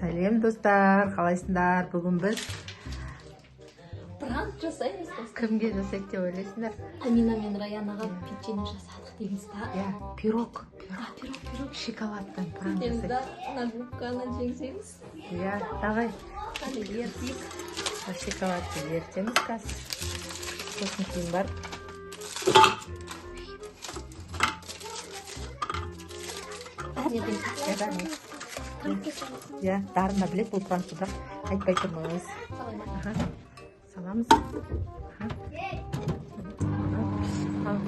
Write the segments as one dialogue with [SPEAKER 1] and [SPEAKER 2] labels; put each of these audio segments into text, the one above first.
[SPEAKER 1] Сәлем достар, қалайсыңдар? Бүгін біз
[SPEAKER 2] пранк жасаймыз достар.
[SPEAKER 1] кімге жасайық деп ойлайсыңдар?
[SPEAKER 2] Амина мен Раянаға печенье жасадық дейміз да.
[SPEAKER 1] Пирог.
[SPEAKER 2] Пирог.
[SPEAKER 1] Шоколадтан пранк
[SPEAKER 2] Дейміз да,
[SPEAKER 1] жасайық.
[SPEAKER 2] на губканы жеңсеміз.
[SPEAKER 1] Давай.
[SPEAKER 2] Hadi ертейік.
[SPEAKER 1] Шоколадты ертеміз қазір. Сосын кейін бар. Дарына білет бұл пранкты, бірақ айтпай тұрмыз. Саламыз.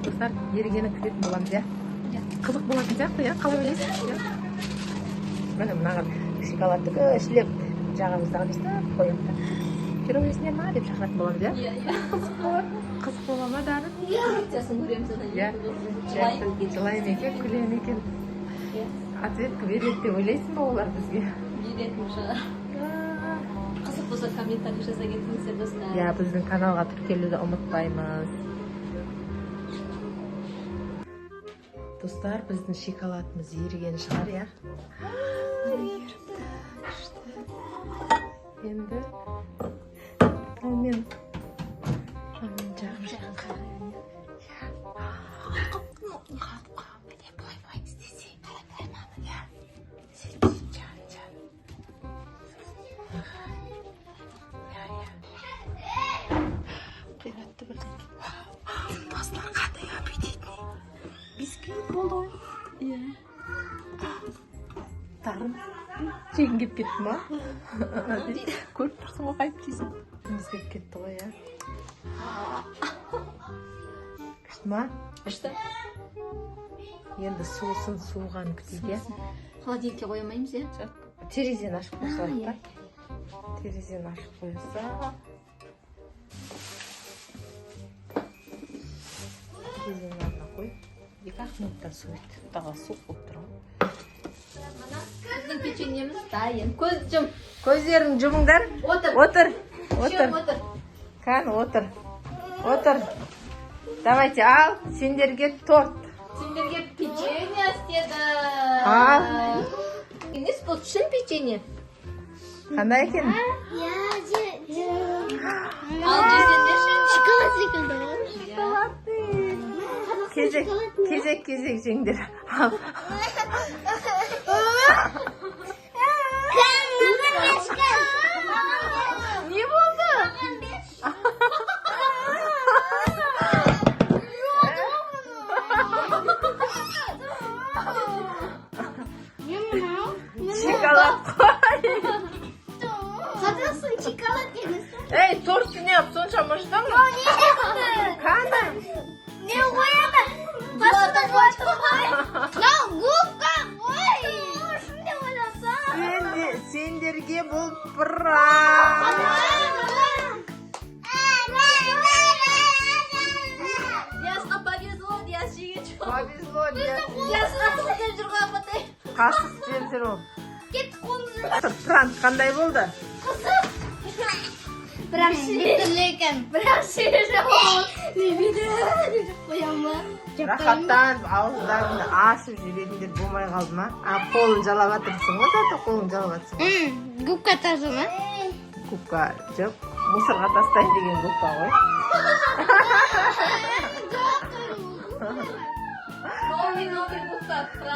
[SPEAKER 1] Достар, ерігені күлетін боламыз, қызық болатын сияқты, қалай ойлайсыз? Міне мынаған шоколадты ішілеп жағамыздағы дейсіз, қоямыз. Пирог жесіңдер ма деп шақыратын боламыз, қызық бола ма Дарын?
[SPEAKER 2] Реакциясын көреміз одан.
[SPEAKER 1] Жылайын екен, күлейін екен. Ответка береді деп ойлайсың ба олар бізге?
[SPEAKER 2] Беретін шығар. Қызық болса комментарий жаза кетіңіздер достар.
[SPEAKER 1] Біздің каналға тіркелуді ұмытпаймыз. Достар, біздің шоколадымыз еріген шығар, Енді мен жағым Dostlar, qanday apetitli. Biskvit bo'ldi. Tarım жеңгеп кетті ма? Көріп тұрсың ғой қайып дейсің. Жеңгеп кетті ғой, Күшті ма?
[SPEAKER 2] Күшті.
[SPEAKER 1] Енді суысын суыған күтейік,
[SPEAKER 2] Холодильникке қоймаймыз,
[SPEAKER 1] Терезені ашып қойсақ та. Терезені ашып қойса. Терезені артына қой. 2-ақ минуттан суыт. Тағы суық болып тұр.
[SPEAKER 2] Біздің печеньеміз дайын. Көз жұм.
[SPEAKER 1] Көздерін жұмыңдар. Отыр. Қан, отыр. Давайте, ал. Сендерге торт.
[SPEAKER 2] Сендерге печенье істеді. Емес бұл шын печенье.
[SPEAKER 1] Қандай екен?
[SPEAKER 2] Ал жесендерші.
[SPEAKER 3] Шоколад секілді ғой.
[SPEAKER 1] Кезек жеңдер. Не болды? Шоколад қой.
[SPEAKER 3] Қадасың шоколад емесің.
[SPEAKER 1] Ей, тортты не ап, сонша мұждың? Қаны?
[SPEAKER 3] Не қоямын? Басында қойды ғой. Губка қой. Шынде ойласам.
[SPEAKER 1] Сендерге бұл пранк.
[SPEAKER 2] Ясқа повезло, Яс жеге
[SPEAKER 1] Повезло,
[SPEAKER 2] Ясқа қысып жүрген апатай.
[SPEAKER 1] қасық істеп жүр ол.
[SPEAKER 3] Кетті қолымды.
[SPEAKER 1] Пранк қандай болды?
[SPEAKER 3] Бірақ шекерлі екен. Бірақ шекерлі ол. Лебеді. Қоямын.
[SPEAKER 1] Рахаттан ауыздарыңды ашып жіберіңдер болмай қалды ма? Қолын жалап атырсың ғой, заты қолын жалап атсың.
[SPEAKER 3] Губка таза ма?
[SPEAKER 1] Губка жоқ, мусорға тастайын деген губка ғой.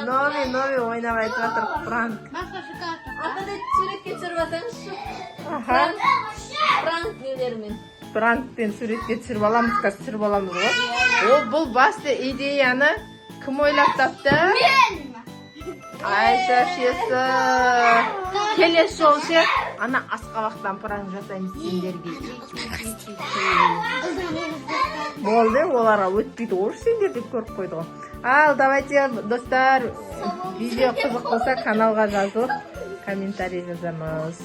[SPEAKER 1] Нови ойнап айтып жатыр пранк.
[SPEAKER 3] Басқа шоколад.
[SPEAKER 2] Апатай суретке түсіріп атаңызшы. Пранк нелерімен.
[SPEAKER 1] Пранкпен суретке түсіріп аламыз, қазір түсіріп аламыз ғой. Бұл басты идеяны кім ойлап тапты?
[SPEAKER 3] Мен!
[SPEAKER 1] Айша шесі. Келесі жол ше, ана асқабақтан пранк жасаймыз сендерге. Болды, оларға өтпейді ғой сендер деп көріп қойды ғой. Ал, давайте, достар, видео қызық болса каналға жазылып, комментарий жазамыз.